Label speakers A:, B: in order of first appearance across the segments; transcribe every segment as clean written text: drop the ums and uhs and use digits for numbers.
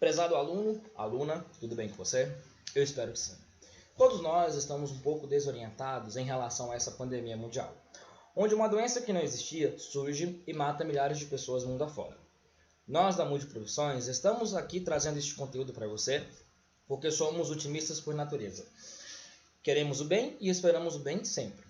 A: Prezado aluno, aluna, tudo bem com você? Eu espero que sim. Todos nós estamos um pouco desorientados em relação a essa pandemia mundial, onde uma doença que não existia surge e mata milhares de pessoas mundo afora. Nós da Multiprofissões estamos aqui trazendo este conteúdo para você porque somos otimistas por natureza. Queremos o bem e esperamos o bem sempre.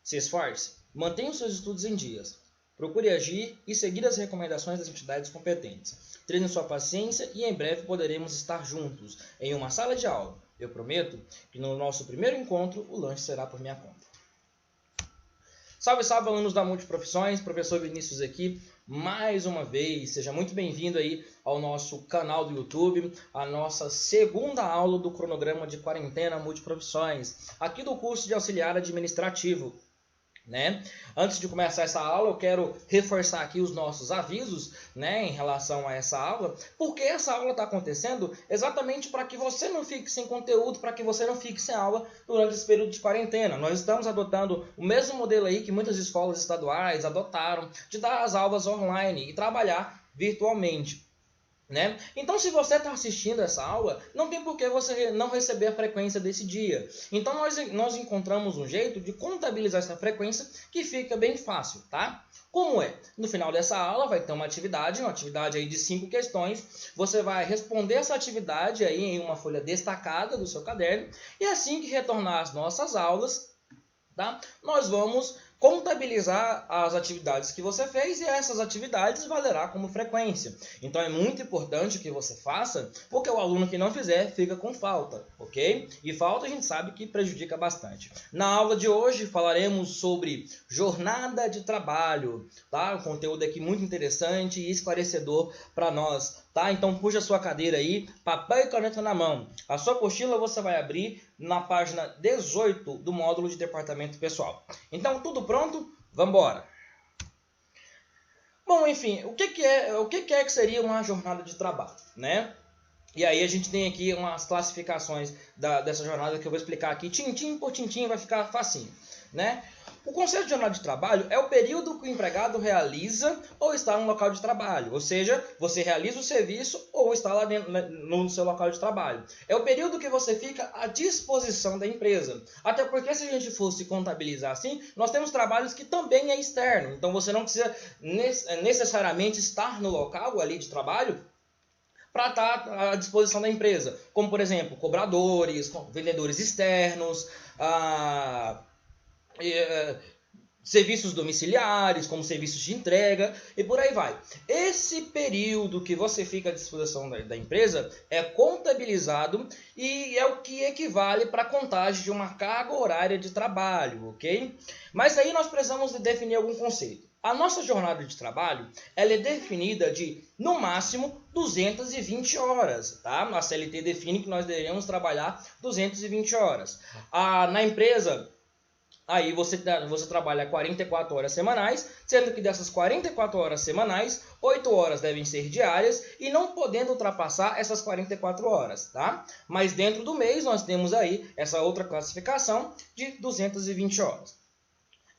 A: Se esforce, mantenha os seus estudos em dias. Procure agir e seguir as recomendações das entidades competentes. Treine sua paciência e em breve poderemos estar juntos em uma sala de aula. Eu prometo que no nosso primeiro encontro o lanche será por minha conta. Salve, salve, alunos da Multiprofissões, professor Vinícius aqui, mais uma vez. Seja muito bem-vindo aí ao nosso canal do YouTube, a nossa segunda aula do cronograma de quarentena Multiprofissões, aqui do curso de auxiliar administrativo. Antes de começar essa aula, eu quero reforçar aqui os nossos avisos, em relação a essa aula, porque essa aula está acontecendo exatamente para que você não fique sem conteúdo, para que você não fique sem aula durante esse período de quarentena. Nós estamos adotando o mesmo modelo aí que muitas escolas estaduais adotaram, de dar as aulas online e trabalhar virtualmente. Então, se você está assistindo essa aula, não tem por que você não receber a frequência desse dia. Então, nós encontramos um jeito de contabilizar essa frequência que fica bem fácil, tá? Como é? No final dessa aula vai ter uma atividade aí de 5 questões. Você vai responder essa atividade aí em uma folha destacada do seu caderno. E assim que retornar às nossas aulas, tá? Nós vamos contabilizar as atividades que você fez e essas atividades valerá como frequência. Então é muito importante que você faça, porque o aluno que não fizer fica com falta, ok? E falta a gente sabe que prejudica bastante. Na aula de hoje falaremos sobre jornada de trabalho, tá? Um conteúdo aqui muito interessante e esclarecedor para nós, tá? Então puxa a sua cadeira aí, papel e caneta na mão. A sua apostila você vai abrir na página 18 do módulo de departamento pessoal. Então tudo pronto? Vamos embora! Bom, enfim, o que que seria uma jornada de trabalho, E aí a gente tem aqui umas classificações dessa jornada que eu vou explicar aqui, tintim por tintim, vai ficar facinho, O conceito de jornada de trabalho é o período que o empregado realiza ou está no local de trabalho. Ou seja, você realiza o serviço ou está lá dentro, no seu local de trabalho. É o período que você fica à disposição da empresa. Até porque se a gente fosse contabilizar assim, nós temos trabalhos que também é externo. Então você não precisa necessariamente estar no local ali de trabalho para estar à disposição da empresa. Como, por exemplo, cobradores, vendedores externos, serviços domiciliares, como serviços de entrega e por aí vai. Esse período que você fica à disposição da empresa é contabilizado e é o que equivale para a contagem de uma carga horária de trabalho, ok? Mas aí nós precisamos definir algum conceito. A nossa jornada de trabalho ela é definida de, no máximo, 220 horas. Tá? A CLT define que nós devemos trabalhar 220 horas. Na empresa, aí você trabalha 44 horas semanais, sendo que dessas 44 horas semanais, 8 horas devem ser diárias e não podendo ultrapassar essas 44 horas. Tá? Mas dentro do mês nós temos aí essa outra classificação de 220 horas.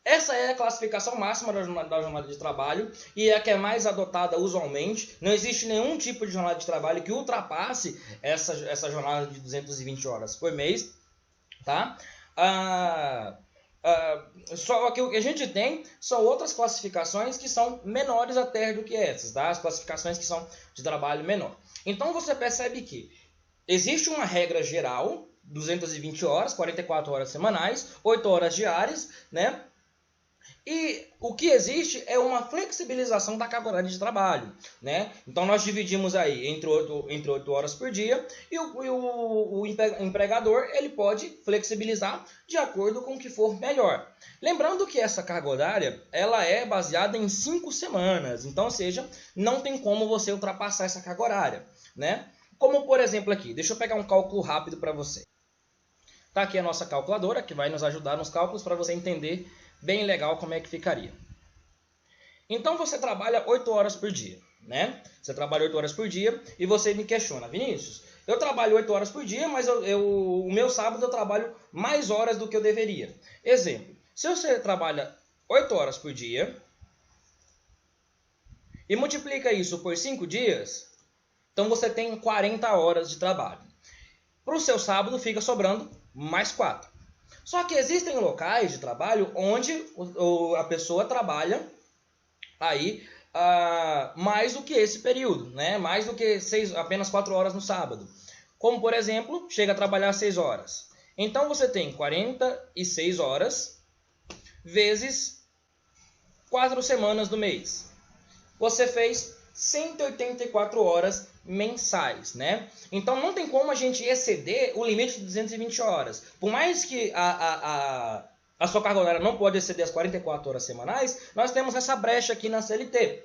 A: Essa é a classificação máxima da jornada de trabalho e é a que é mais adotada usualmente. Não existe nenhum tipo de jornada de trabalho que ultrapasse essa jornada de 220 horas por mês. Tá? Só que o que a gente tem são outras classificações que são menores até do que essas. Tá? As classificações que são de trabalho menor. Então você percebe que existe uma regra geral, 220 horas, 44 horas semanais, 8 horas diárias, E o que existe é uma flexibilização da carga horária de trabalho, Então nós dividimos aí entre 8 horas por dia e o empregador ele pode flexibilizar de acordo com o que for melhor. Lembrando que essa carga horária ela é baseada em 5 semanas, então, ou seja, não tem como você ultrapassar essa carga horária, Como por exemplo aqui, deixa eu pegar um cálculo rápido para você. Tá aqui a nossa calculadora que vai nos ajudar nos cálculos para você entender bem legal como é que ficaria. Então você trabalha 8 horas por dia, Você trabalha 8 horas por dia e você me questiona, Vinícius, eu trabalho 8 horas por dia, mas o meu sábado eu trabalho mais horas do que eu deveria. Exemplo, se você trabalha 8 horas por dia e multiplica isso por 5 dias, Então você tem 40 horas de trabalho. Para o seu sábado fica sobrando mais 4. Só que existem locais de trabalho onde a pessoa trabalha aí mais do que esse período, né? Mais do que apenas 4 horas no sábado. Como, por exemplo, chega a trabalhar 6 horas. Então você tem 46 horas vezes 4 semanas do mês. Você fez 184 horas mensais, né? Então não tem como a gente exceder o limite de 220 horas. Por mais que a sua carga horária não pode exceder as 44 horas semanais, nós temos essa brecha aqui na CLT.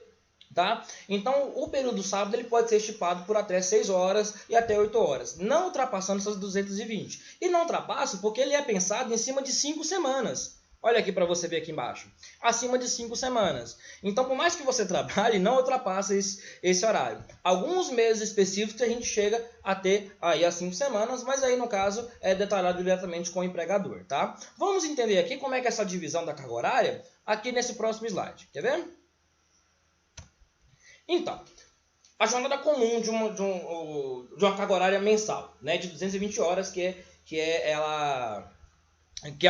A: Tá? Então, o período do sábado ele pode ser estipado por até 6 horas e até 8 horas, não ultrapassando essas 220. E não ultrapassa porque ele é pensado em cima de 5 semanas. Olha aqui para você ver aqui embaixo. Acima de 5 semanas. Então, por mais que você trabalhe, não ultrapassa esse horário. Alguns meses específicos a gente chega a ter aí as 5 semanas, mas aí no caso é detalhado diretamente com o empregador. Tá? Vamos entender aqui como é que é essa divisão da carga horária aqui nesse próximo slide. Quer ver? Então, a jornada comum de uma carga horária mensal, né, de 220 horas, que é a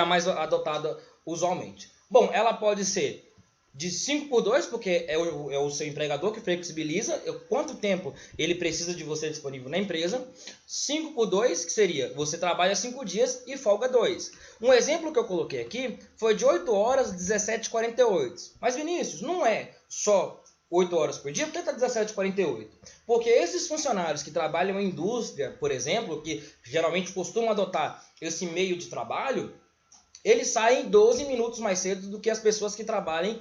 A: mais adotada usualmente. Bom, ela pode ser de 5x2, porque é o seu empregador que flexibiliza quanto tempo ele precisa de você disponível na empresa. 5x2, que seria, você trabalha 5 dias e folga 2. Um exemplo que eu coloquei aqui foi de 8 horas, 17h48. Mas, Vinícius, não é só 8 horas por dia, por que está 17h48? Porque esses funcionários que trabalham em indústria, por exemplo, que geralmente costumam adotar esse meio de trabalho, eles saem 12 minutos mais cedo do que as pessoas que trabalham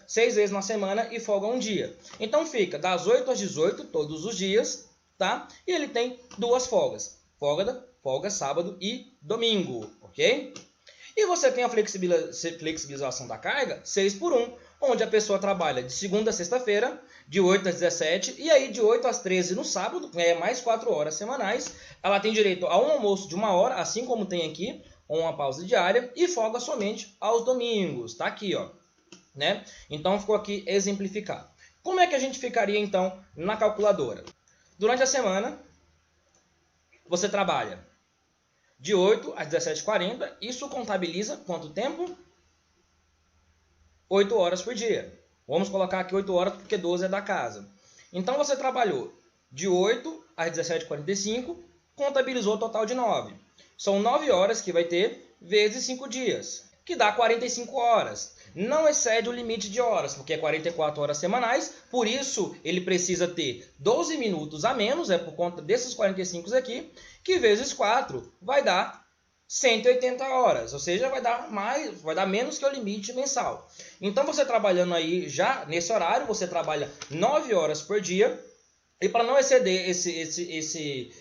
A: 6 vezes na semana e folgam um dia. Então fica das 8 às 18 todos os dias, tá? E ele tem 2 folgas. Folga sábado e domingo, ok? E você tem a flexibilização da carga 6x1, onde a pessoa trabalha de segunda a sexta-feira, de 8 às 17, e aí de 8 às 13 no sábado, mais 4 horas semanais. Ela tem direito a um almoço de 1 hora, assim como tem aqui, uma pausa diária, e folga somente aos domingos. Tá aqui, ó, né? Então ficou aqui exemplificado. Como é que a gente ficaria então na calculadora? Durante a semana, você trabalha de 8 às 17h40, isso contabiliza quanto tempo? 8 horas por dia. Vamos colocar aqui 8 horas porque 12 é da casa. Então você trabalhou de 8 às 17h45, contabilizou o total de 9. São 9 horas que vai ter vezes 5 dias, que dá 45 horas. Não excede o limite de horas, porque é 44 horas semanais, por isso ele precisa ter 12 minutos a menos, por conta desses 45 aqui, que vezes 4 vai dar 180 horas, ou seja, vai dar menos que o limite mensal. Então você trabalhando aí já nesse horário, você trabalha 9 horas por dia, e para não exceder esse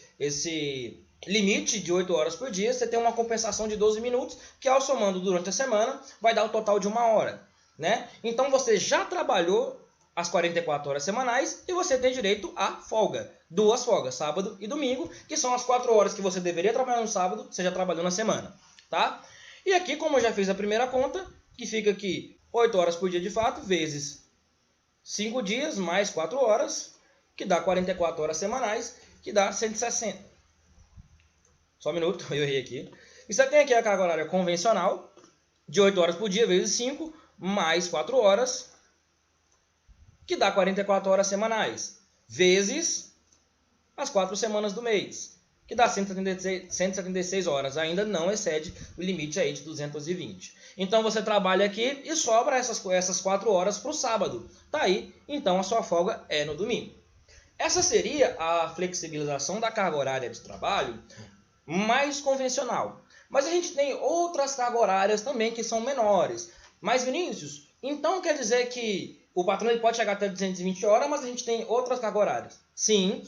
A: limite de 8 horas por dia, você tem uma compensação de 12 minutos, que ao somando durante a semana, vai dar o total de 1 hora. Né? Então você já trabalhou as 44 horas semanais e você tem direito a folga. 2 folgas, sábado e domingo, que são as 4 horas que você deveria trabalhar no sábado, você já trabalhou na semana. Tá? E aqui, como eu já fiz a primeira conta, que fica aqui 8 horas por dia de fato, vezes 5 dias, mais 4 horas, que dá 44 horas semanais, que dá 160. Só um minuto, eu errei aqui. E você tem aqui a carga horária convencional, de 8 horas por dia, vezes 5, mais 4 horas, que dá 44 horas semanais, vezes as 4 semanas do mês, que dá 176 horas. Ainda não excede o limite aí de 220. Então você trabalha aqui e sobra essas 4 horas para o sábado. Tá aí, então a sua folga é no domingo. Essa seria a flexibilização da carga horária de trabalho mais convencional. Mas a gente tem outras cargas horárias também que são menores. Mas, Vinícius, então quer dizer que o patrão ele pode chegar até 220 horas, mas a gente tem outras cargas horárias? Sim.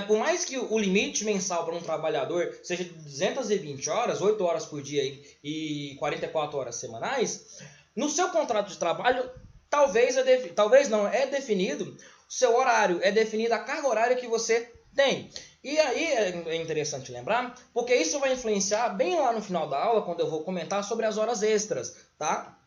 A: Por mais que o limite mensal para um trabalhador seja de 220 horas, 8 horas por dia e 44 horas semanais, no seu contrato de trabalho, talvez não, é definido o seu horário, é definida a carga horária que você tem. E aí é interessante lembrar, porque isso vai influenciar bem lá no final da aula, quando eu vou comentar sobre as horas extras, tá?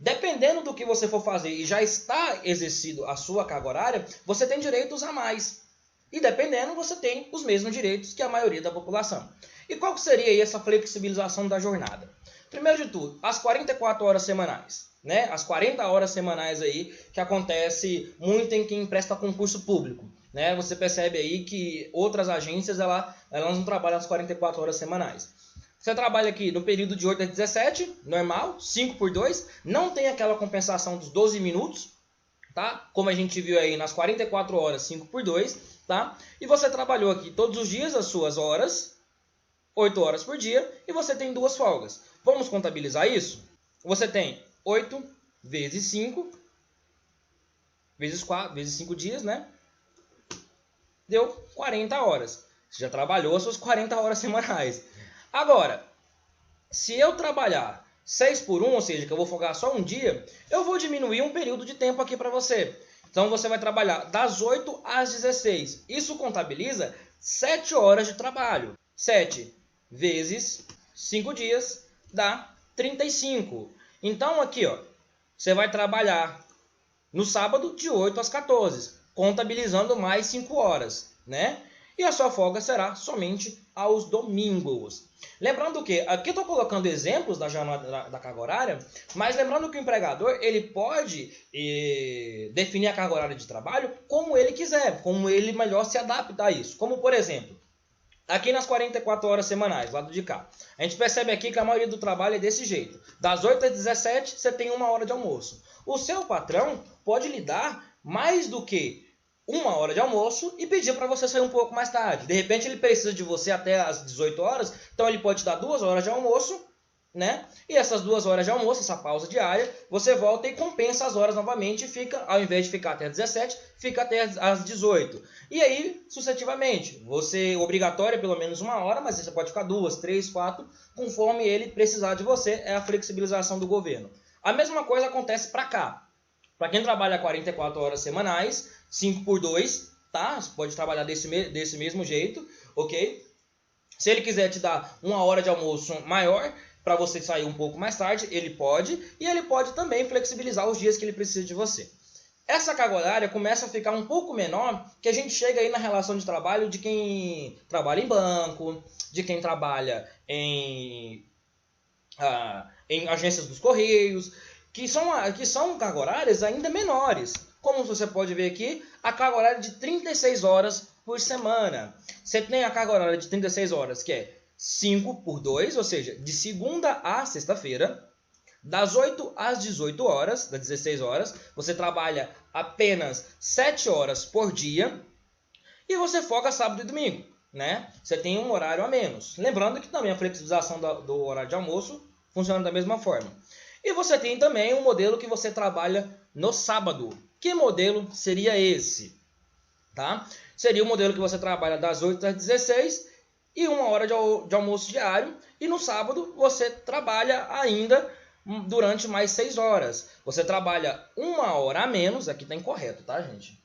A: Dependendo do que você for fazer e já está exercido a sua carga horária, você tem direitos a mais. E dependendo, você tem os mesmos direitos que a maioria da população. E qual seria aí essa flexibilização da jornada? Primeiro de tudo, as 44 horas semanais. Né? As 40 horas semanais aí que acontece muito em quem presta concurso público. Né? Você percebe aí que outras agências elas não trabalham as 44 horas semanais. Você trabalha aqui no período de 8 a 17, normal, 5 por 2, não tem aquela compensação dos 12 minutos, tá? Como a gente viu aí nas 44 horas, 5 por 2, tá? E você trabalhou aqui todos os dias as suas horas, 8 horas por dia, e você tem 2 folgas. Vamos contabilizar isso? Você tem 8 vezes 5, vezes 4, vezes 5 dias, né? Deu 40 horas. Você já trabalhou as suas 40 horas semanais. Agora, se eu trabalhar 6 por 1, ou seja, que eu vou folgar só um dia, eu vou diminuir um período de tempo aqui para você. Então, você vai trabalhar das 8 às 16. Isso contabiliza 7 horas de trabalho. 7 vezes 5 dias dá 35. Então, aqui, ó, você vai trabalhar no sábado de 8 às 14, contabilizando mais 5 horas, né? E a sua folga será somente aos domingos. Lembrando que, aqui eu estou colocando exemplos da jornada da carga horária, mas lembrando que o empregador ele pode definir a carga horária de trabalho como ele quiser, como ele melhor se adapta a isso. Como, por exemplo, aqui nas 44 horas semanais, do lado de cá, a gente percebe aqui que a maioria do trabalho é desse jeito. Das 8 às 17, você tem 1 hora de almoço. O seu patrão pode lhe dar mais do que 1 hora de almoço e pedir para você sair um pouco mais tarde. De repente ele precisa de você até às 18 horas, então ele pode te dar 2 horas de almoço, né? E essas 2 horas de almoço, essa pausa diária, você volta e compensa as horas novamente e fica, ao invés de ficar até às 17, fica até às 18. E aí, sucessivamente, você obrigatório pelo menos 1 hora, mas você pode ficar 2, 3, 4, conforme ele precisar de você, é a flexibilização do governo. A mesma coisa acontece para cá. Para quem trabalha 44 horas semanais, 5 por 2, tá? Você pode trabalhar desse mesmo jeito, ok? Se ele quiser te dar 1 hora de almoço maior, para você sair um pouco mais tarde, ele pode. E ele pode também flexibilizar os dias que ele precisa de você. Essa carga horária começa a ficar um pouco menor, que a gente chega aí na relação de trabalho de quem trabalha em banco, de quem trabalha em agências dos Correios, que são carga horárias ainda menores. Como você pode ver aqui, a carga horária de 36 horas por semana. Você tem a carga horária de 36 horas, que é 5 por 2, ou seja, de segunda a sexta-feira, das 8 às 18 horas, das 16 horas, você trabalha apenas 7 horas por dia e você folga sábado e domingo, né? Você tem um horário a menos. Lembrando que também a flexibilização do horário de almoço funciona da mesma forma. E você tem também um modelo que você trabalha no sábado. Que modelo seria esse? Tá? Seria o modelo que você trabalha das 8 às 16 e 1 hora de almoço diário. E no sábado você trabalha ainda durante mais 6 horas. Você trabalha 1 hora a menos. Aqui está incorreto, tá, gente?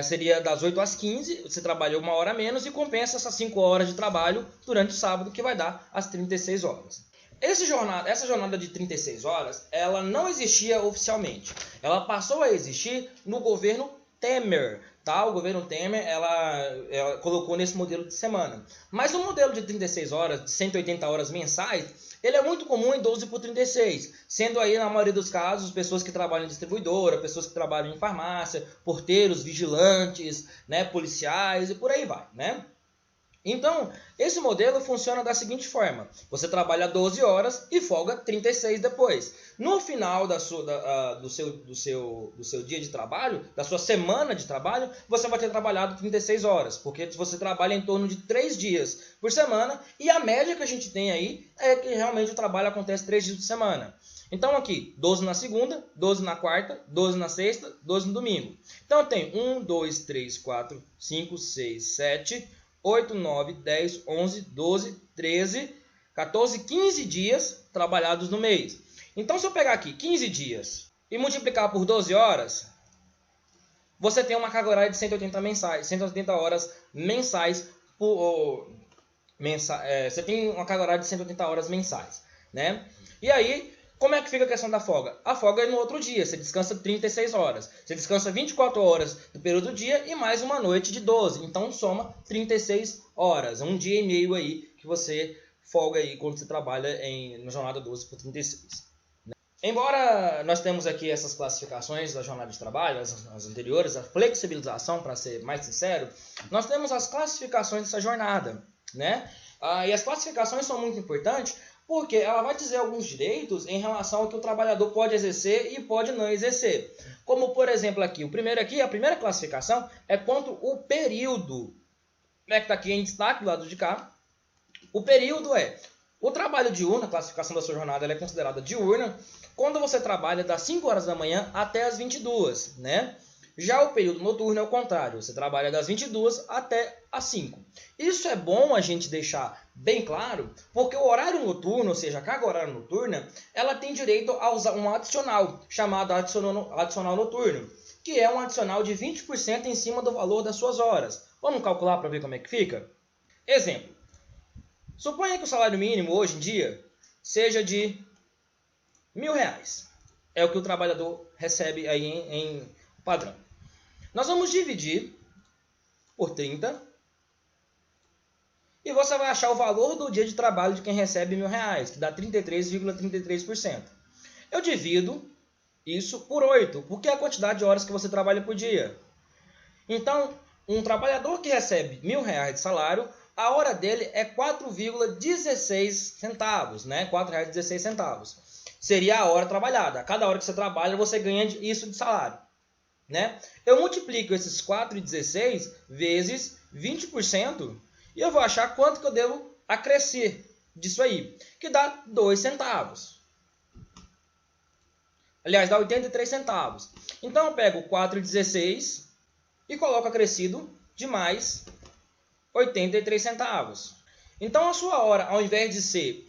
A: Seria das 8 às 15, você trabalha 1 hora a menos e compensa essas 5 horas de trabalho durante o sábado, que vai dar as 36 horas. Essa jornada de 36 horas, ela não existia oficialmente. Ela passou a existir no governo Temer. Tá? O governo Temer ela colocou nesse modelo de semana. Mas o modelo de 36 horas, de 180 horas mensais, ele é muito comum em 12 por 36. Sendo aí, na maioria dos casos, pessoas que trabalham em distribuidora, pessoas que trabalham em farmácia, porteiros, vigilantes, né, policiais e por aí vai, né? Então, esse modelo funciona da seguinte forma. Você trabalha 12 horas e folga 36 depois. No final do seu dia de trabalho, da sua semana de trabalho, você vai ter trabalhado 36 horas. Porque você trabalha em torno de 3 dias por semana. E a média que a gente tem aí é que realmente o trabalho acontece 3 dias por semana. Então aqui, 12 na segunda, 12 na quarta, 12 na sexta, 12 no domingo. Então eu tenho 1, 2, 3, 4, 5, 6, 7... 8, 9, 10, 11, 12, 13, 14, 15 dias trabalhados no mês. Então, se eu pegar aqui 15 dias e multiplicar por 12 horas, você tem uma carga horária de 180 horas mensais. Você tem uma carga horária de 180 horas mensais, né? E aí, Como é que fica a questão da folga? A folga é no outro dia, você descansa 36 horas. Você descansa 24 horas do período do dia e mais uma noite de 12. Então soma 36 horas. É um dia e meio aí que você folga aí quando você trabalha na jornada 12 por 36. Embora nós temos aqui essas classificações da jornada de trabalho, as anteriores, a flexibilização, para ser mais sincero, nós temos as classificações dessa jornada, né? E as classificações são muito importantes porque ela vai dizer alguns direitos em relação ao que o trabalhador pode exercer e pode não exercer. Como, por exemplo, aqui, a primeira classificação é quanto o período, né, que está aqui em destaque do lado de cá. O período é o trabalho diurno, a classificação da sua jornada ela é considerada diurna, quando você trabalha das 5 horas da manhã até as 22, né? Já o período noturno é o contrário, você trabalha das 22 até as 5. Isso é bom a gente deixar bem claro, porque o horário noturno, ou seja, a carga horária noturna, ela tem direito a usar um adicional, chamado adicional noturno, que é um adicional de 20% em cima do valor das suas horas. Vamos calcular para ver como é que fica? Exemplo. Suponha que o salário mínimo hoje em dia seja de R$1.000. É o que o trabalhador recebe aí em padrão. Nós vamos dividir por 30 e você vai achar o valor do dia de trabalho de quem recebe R$1.000, que dá 33,33%. Eu divido isso por 8, porque é a quantidade de horas que você trabalha por dia. Então, um trabalhador que recebe R$1.000 de salário, a hora dele é 4,16 centavos, né? R$4,16. Seria a hora trabalhada. A cada hora que você trabalha, você ganha isso de salário, né? Eu multiplico esses 4,16 vezes 20% e eu vou achar quanto que eu devo acrescer disso aí, que dá 2 centavos. Aliás, dá 83 centavos. Então eu pego 4,16 e coloco acrescido de mais 83 centavos. Então a sua hora, ao invés de ser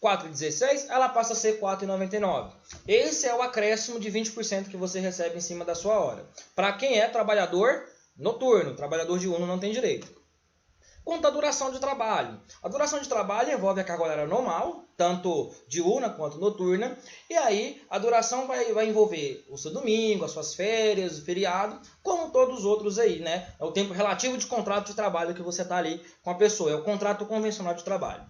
A: 4,16, ela passa a ser 4,99. Esse é o acréscimo de 20% que você recebe em cima da sua hora. Para quem é trabalhador noturno, trabalhador diurno não tem direito. Quanto à duração de trabalho. A duração de trabalho envolve a carga horária normal, tanto diurna quanto noturna. E aí a duração vai envolver o seu domingo, as suas férias, o feriado, como todos os outros aí, né? É o tempo relativo de contrato de trabalho que você está ali com a pessoa. É o contrato convencional de trabalho.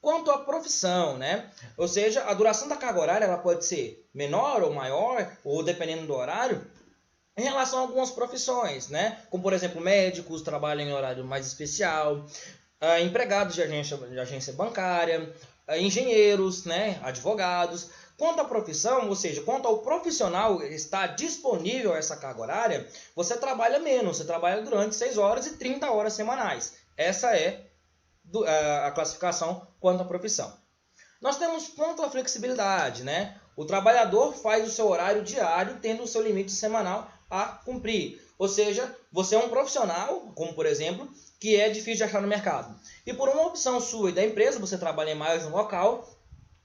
A: Quanto à profissão, né? Ou seja, a duração da carga horária ela pode ser menor ou maior, ou dependendo do horário, em relação a algumas profissões, né? Como, por exemplo, médicos trabalham em horário mais especial, empregados de agência bancária, engenheiros, né? Advogados. Quanto à profissão, ou seja, quanto ao profissional está disponível essa carga horária, você trabalha menos, você trabalha durante 6 horas e 30 horas semanais. Essa é a classificação quanto à profissão. Nós temos quanto à flexibilidade, né? O trabalhador faz o seu horário diário, tendo o seu limite semanal a cumprir. Ou seja, você é um profissional, como por exemplo, que é difícil de achar no mercado. E por uma opção sua e da empresa, você trabalha em mais um local,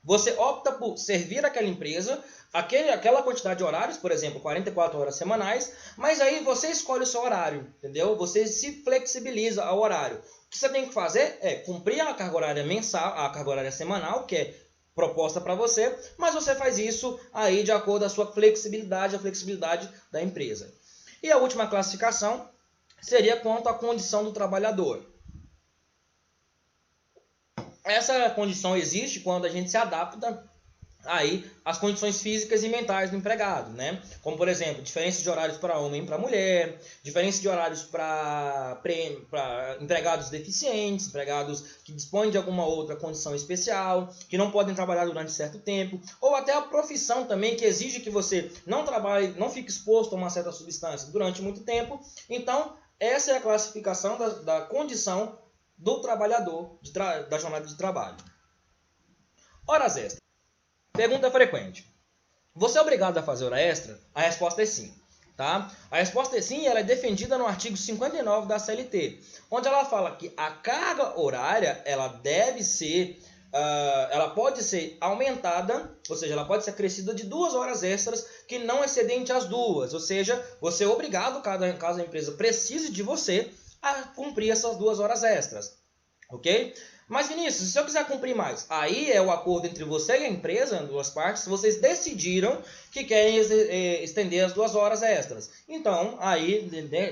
A: você opta por servir aquela empresa, aquela quantidade de horários, por exemplo, 44 horas semanais, mas aí você escolhe o seu horário, entendeu? Você se flexibiliza ao horário. O que você tem que fazer é cumprir a carga horária mensal, a carga horária semanal, que é proposta para você, mas você faz isso aí de acordo com a sua flexibilidade, a flexibilidade da empresa. E a última classificação seria quanto à condição do trabalhador. Essa condição existe quando a gente se adapta aí as condições físicas e mentais do empregado, né? Como, por exemplo, diferença de horários para homem e para mulher, diferença de horários para empregados deficientes, empregados que dispõem de alguma outra condição especial, que não podem trabalhar durante certo tempo, ou até a profissão também, que exige que você não trabalhe, não fique exposto a uma certa substância durante muito tempo. Então, essa é a classificação da condição do trabalhador, da jornada de trabalho. Horas extras. Pergunta frequente. Você é obrigado a fazer hora extra? A resposta é sim. Tá? A resposta é sim, ela é defendida no artigo 59 da CLT, onde ela fala que a carga horária ela deve ser, ela pode ser aumentada, ou seja, ela pode ser acrescida de 2 horas extras que não excedente as 2. Ou seja, você é obrigado, caso a empresa precise de você, a cumprir essas 2 horas extras. Ok? Mas Vinícius, se eu quiser cumprir mais, aí é o acordo entre você e a empresa, duas partes, vocês decidiram que querem estender as 2 horas extras. Então, aí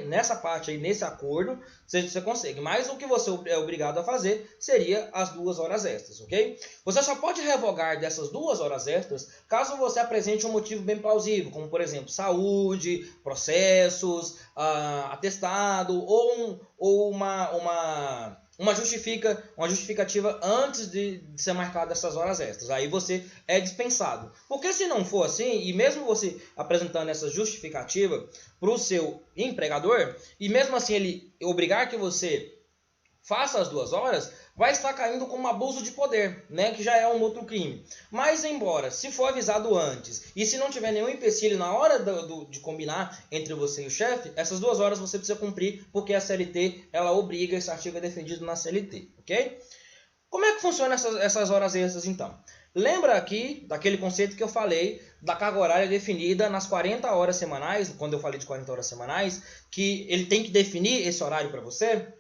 A: nessa parte aí, nesse acordo, você consegue. Mas o que você é obrigado a fazer seria as 2 horas extras, ok? Você só pode revogar dessas 2 horas extras caso você apresente um motivo bem plausível, como por exemplo, saúde, processos, atestado ou uma justificativa antes de ser marcada essas horas extras. Aí você é dispensado. Porque se não for assim, e mesmo você apresentando essa justificativa para o seu empregador, e mesmo assim ele obrigar que você faça as 2 horas, vai estar caindo como um abuso de poder, né? Que já é um outro crime. Mas embora, se for avisado antes, e se não tiver nenhum empecilho na hora de combinar entre você e o chefe, essas 2 horas você precisa cumprir, porque a CLT, ela obriga, esse artigo é defendido na CLT, ok? Como é que funciona essas horas extras, então? Lembra aqui daquele conceito que eu falei da carga horária definida nas 40 horas semanais, quando eu falei de 40 horas semanais, que ele tem que definir esse horário para você?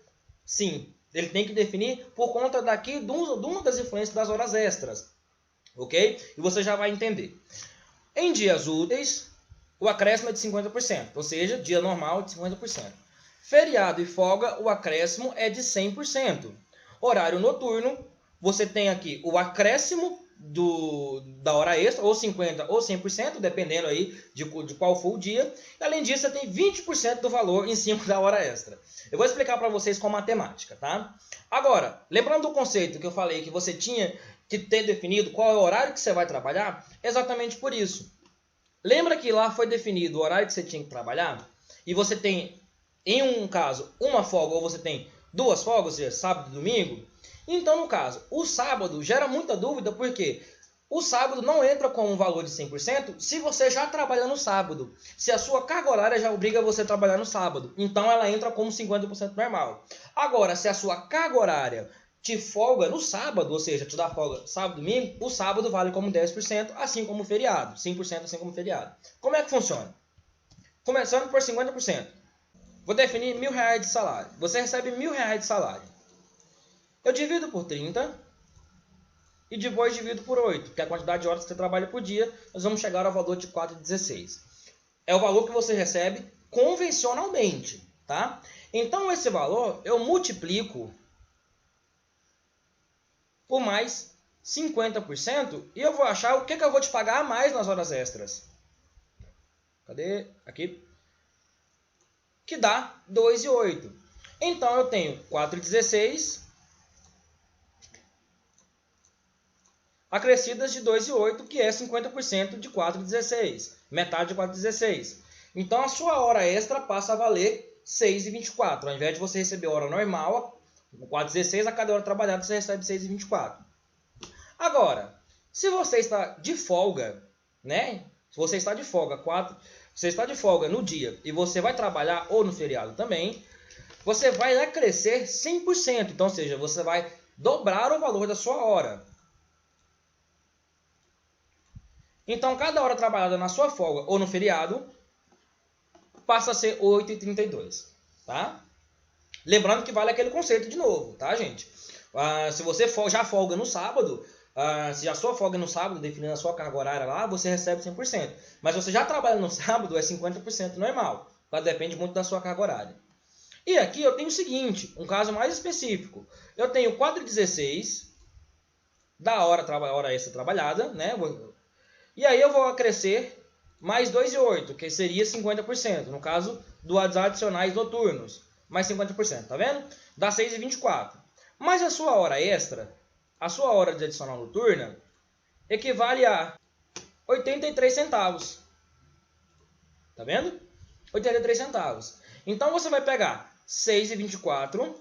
A: Sim, ele tem que definir por conta daqui de uma das influências das horas extras, ok? E você já vai entender. Em dias úteis, o acréscimo é de 50%, ou seja, dia normal de 50%. Feriado e folga, o acréscimo é de 100%. Horário noturno, você tem aqui o acréscimo da hora extra, ou 50% ou 100%, dependendo aí de qual for o dia. E, além disso, você tem 20% do valor em cima da hora extra. Eu vou explicar para vocês com matemática, tá? Agora, lembrando do conceito que eu falei que você tinha que ter definido qual é o horário que você vai trabalhar, exatamente por isso. Lembra que lá foi definido o horário que você tinha que trabalhar? E você tem, em um caso, uma folga, ou você tem 2 folgas, ou seja, sábado e domingo? Então, no caso, o sábado gera muita dúvida, porque o sábado não entra com um valor de 100% se você já trabalha no sábado. Se a sua carga horária já obriga você a trabalhar no sábado, então ela entra como 50% normal. Agora, se a sua carga horária te folga no sábado, ou seja, te dá folga sábado e domingo, o sábado vale como 10%, assim como o feriado, 5% assim como o feriado. Como é que funciona? Começando por 50%. Vou definir R$1.000 de salário. Você recebe R$1.000 de salário. Eu divido por 30 e depois divido por 8, que é a quantidade de horas que você trabalha por dia. Nós vamos chegar ao valor de 4,16. É o valor que você recebe convencionalmente, tá? Então, esse valor eu multiplico por mais 50% e eu vou achar o que eu vou te pagar a mais nas horas extras. Cadê? Aqui. Que dá 2,08. Então, eu tenho 4,16 acrescidas de 2,08, que é 50% de 4,16. Metade de 4,16. Então, a sua hora extra passa a valer 6,24. Ao invés de você receber hora normal, 4,16, a cada hora trabalhada você recebe 6,24. Agora, se você está de folga, né? Se você está de folga, você está de folga no dia e você vai trabalhar ou no feriado também, você vai acrescer 100%. Então, ou seja, você vai dobrar o valor da sua hora. Então, cada hora trabalhada na sua folga ou no feriado passa a ser 8,32, tá? Lembrando que vale aquele conceito de novo, tá, gente? Se você já folga no sábado, se a sua folga no sábado, definindo a sua carga horária lá, você recebe 100%. Mas se você já trabalha no sábado, é 50% normal, tá? Depende muito da sua carga horária. E aqui eu tenho o seguinte, um caso mais específico. Eu tenho 4,16 da hora extra trabalhada, né? E aí eu vou acrescer mais 2,08, que seria 50%. No caso dos adicionais noturnos, mais 50%, tá vendo? Dá 6,24. Mas a sua hora extra, a sua hora de adicional noturna, equivale a 83 centavos. Tá vendo? 83 centavos. Então você vai pegar 6,24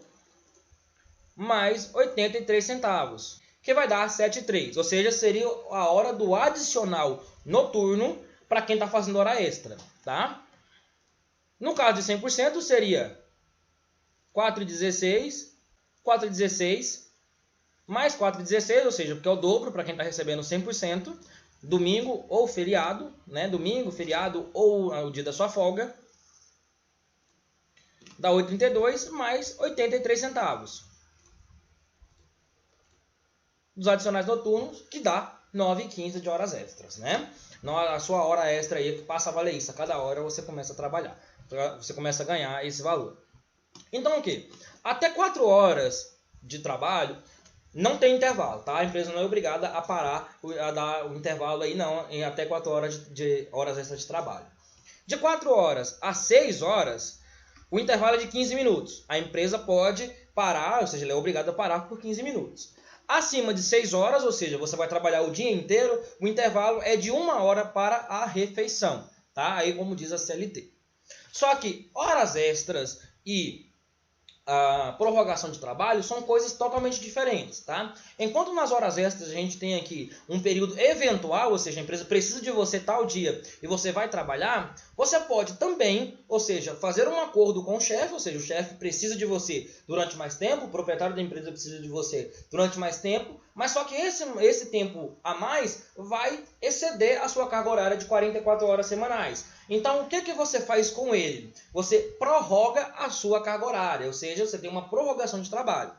A: mais 83 centavos. Que vai dar 7,3. Ou seja, seria a hora do adicional noturno para quem está fazendo hora extra. Tá? No caso de 100%, seria 4,16, 4,16 mais 4,16, ou seja, porque é o dobro para quem está recebendo 100%, domingo ou feriado, né? Domingo, feriado ou o dia da sua folga, dá 8,32 mais 83 centavos. dos adicionais noturnos, que dá 9,15 de horas extras, né? A sua hora extra aí que passa a valer isso. A cada hora você começa a trabalhar. Você começa a ganhar esse valor. Então o que? Até 4 horas de trabalho não tem intervalo, tá? A empresa não é obrigada a parar, a dar o intervalo aí não, em até 4 horas de horas extras de trabalho. De 4 horas a 6 horas, o intervalo é de 15 minutos. A empresa pode parar, ou seja, ela é obrigada a parar por 15 minutos. Acima de 6 horas, ou seja, você vai trabalhar o dia inteiro, o intervalo é de 1 hora para a refeição, tá? Aí como diz a CLT. Só que horas extras e a prorrogação de trabalho são coisas totalmente diferentes, tá? Enquanto nas horas extras a gente tem aqui um período eventual, ou seja, a empresa precisa de você tal dia e você vai trabalhar, você pode também, ou seja, fazer um acordo com o chefe, ou seja, o chefe precisa de você durante mais tempo, o proprietário da empresa precisa de você durante mais tempo, mas só que esse tempo a mais vai exceder a sua carga horária de 44 horas semanais. Então, o que você faz com ele? Você prorroga a sua carga horária, ou seja, você tem uma prorrogação de trabalho.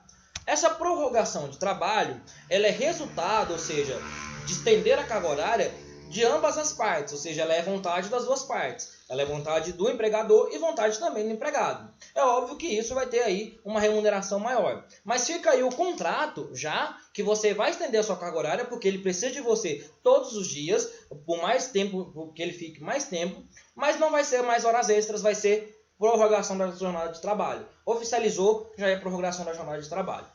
A: Essa prorrogação de trabalho, ela é resultado, ou seja, de estender a carga horária de ambas as partes, ou seja, ela é vontade das duas partes. Ela é vontade do empregador e vontade também do empregado. É óbvio que isso vai ter aí uma remuneração maior. Mas fica aí o contrato já que você vai estender a sua carga horária porque ele precisa de você todos os dias, por mais tempo, porque ele fique mais tempo, mas não vai ser mais horas extras, vai ser prorrogação da jornada de trabalho. Oficializou, já é prorrogação da jornada de trabalho.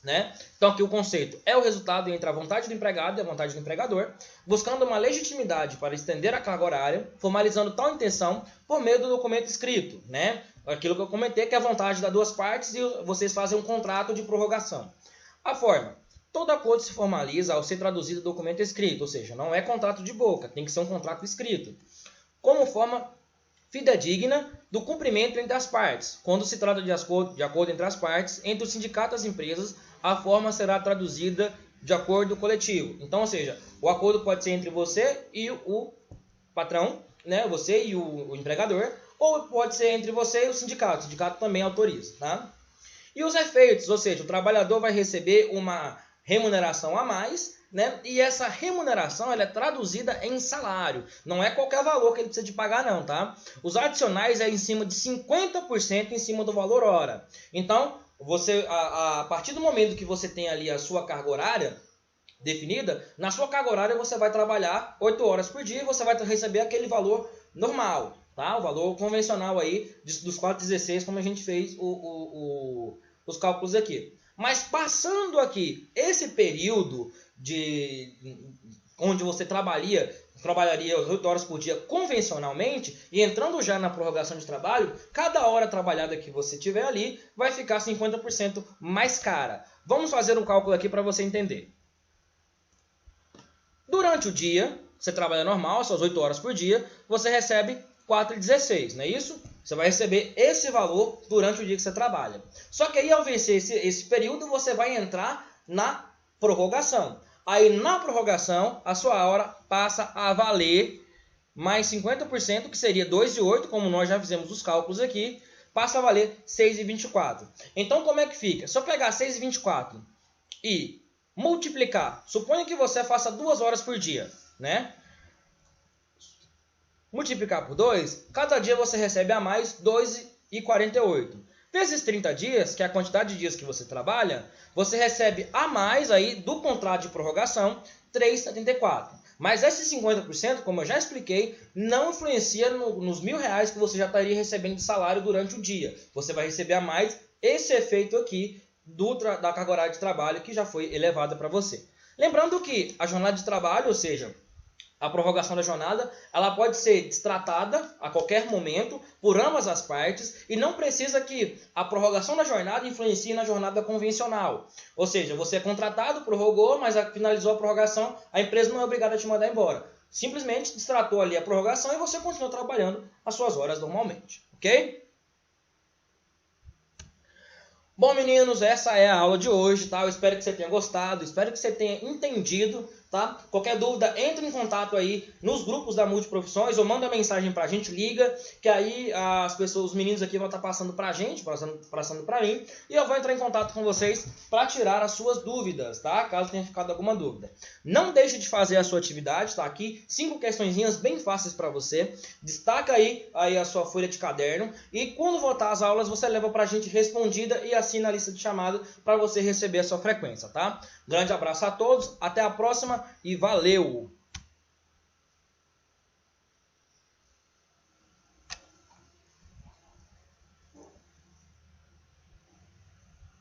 A: Né? Então aqui o conceito é o resultado entre a vontade do empregado e a vontade do empregador, buscando uma legitimidade para estender a carga horária, formalizando tal intenção por meio do documento escrito, né? Aquilo que eu comentei que é a vontade das duas partes e vocês fazem um contrato de prorrogação. A forma: todo acordo se formaliza ao ser traduzido em documento escrito, ou seja, não é contrato de boca, tem que ser um contrato escrito, como forma fidedigna do cumprimento entre as partes. Quando se trata de acordo entre as partes, entre o sindicato e as empresas, a forma será traduzida de acordo coletivo. Então, ou seja, o acordo pode ser entre você e o patrão, né? Você e o empregador, ou pode ser entre você e o sindicato também autoriza, tá? E os efeitos, ou seja, o trabalhador vai receber uma remuneração a mais, né? E essa remuneração ela é traduzida em salário. Não é qualquer valor que ele precisa de pagar não, tá? Os adicionais é em cima de 50% em cima do valor hora. Então, você a partir do momento que você tem ali a sua carga horária definida, na sua carga horária você vai trabalhar 8 horas por dia e você vai receber aquele valor normal, tá? O valor convencional aí dos 4,16, como a gente fez os cálculos aqui. Mas passando aqui esse período onde você trabalharia 8 horas por dia convencionalmente e entrando já na prorrogação de trabalho, cada hora trabalhada que você tiver ali vai ficar 50% mais cara. Vamos fazer um cálculo aqui para você entender. Durante o dia, você trabalha normal, suas 8 horas por dia, você recebe 4,16, não é isso? Você vai receber esse valor durante o dia que você trabalha. Só que aí, ao vencer esse período, você vai entrar na prorrogação. Aí, na prorrogação, a sua hora passa a valer mais 50%, que seria 2,08, como nós já fizemos os cálculos aqui, passa a valer 6,24. Então, como é que fica? Se eu pegar 6,24 e multiplicar, suponha que você faça 2 horas por dia, né? Multiplicar por 2, cada dia você recebe a mais 2,48. Vezes 30 dias, que é a quantidade de dias que você trabalha, você recebe a mais aí do contrato de prorrogação 3,74. Mas esse 50%, como eu já expliquei, não influencia nos R$1.000 que você já estaria recebendo de salário durante o dia. Você vai receber a mais esse efeito aqui da carga horária de trabalho que já foi elevada para você. Lembrando que a jornada de trabalho, ou seja, a prorrogação da jornada, ela pode ser destratada a qualquer momento por ambas as partes e não precisa que a prorrogação da jornada influencie na jornada convencional. Ou seja, você é contratado, prorrogou, mas finalizou a prorrogação, a empresa não é obrigada a te mandar embora. Simplesmente destratou ali a prorrogação e você continua trabalhando as suas horas normalmente, ok? Bom, meninos, essa é a aula de hoje, tá? Eu espero que você tenha gostado, espero que você tenha entendido tá? Qualquer dúvida, entre em contato aí nos grupos da Multiprofissões ou manda mensagem pra gente, liga, que aí as pessoas, os meninos aqui vão estar passando pra gente, passando pra mim, e eu vou entrar em contato com vocês para tirar as suas dúvidas, tá? Caso tenha ficado alguma dúvida. Não deixe de fazer a sua atividade, tá? Aqui 5 questõezinhas bem fáceis para você. Destaca aí a sua folha de caderno e quando voltar às aulas você leva pra gente respondida e assina a lista de chamada para você receber a sua frequência, tá? Grande abraço a todos, até a próxima e valeu!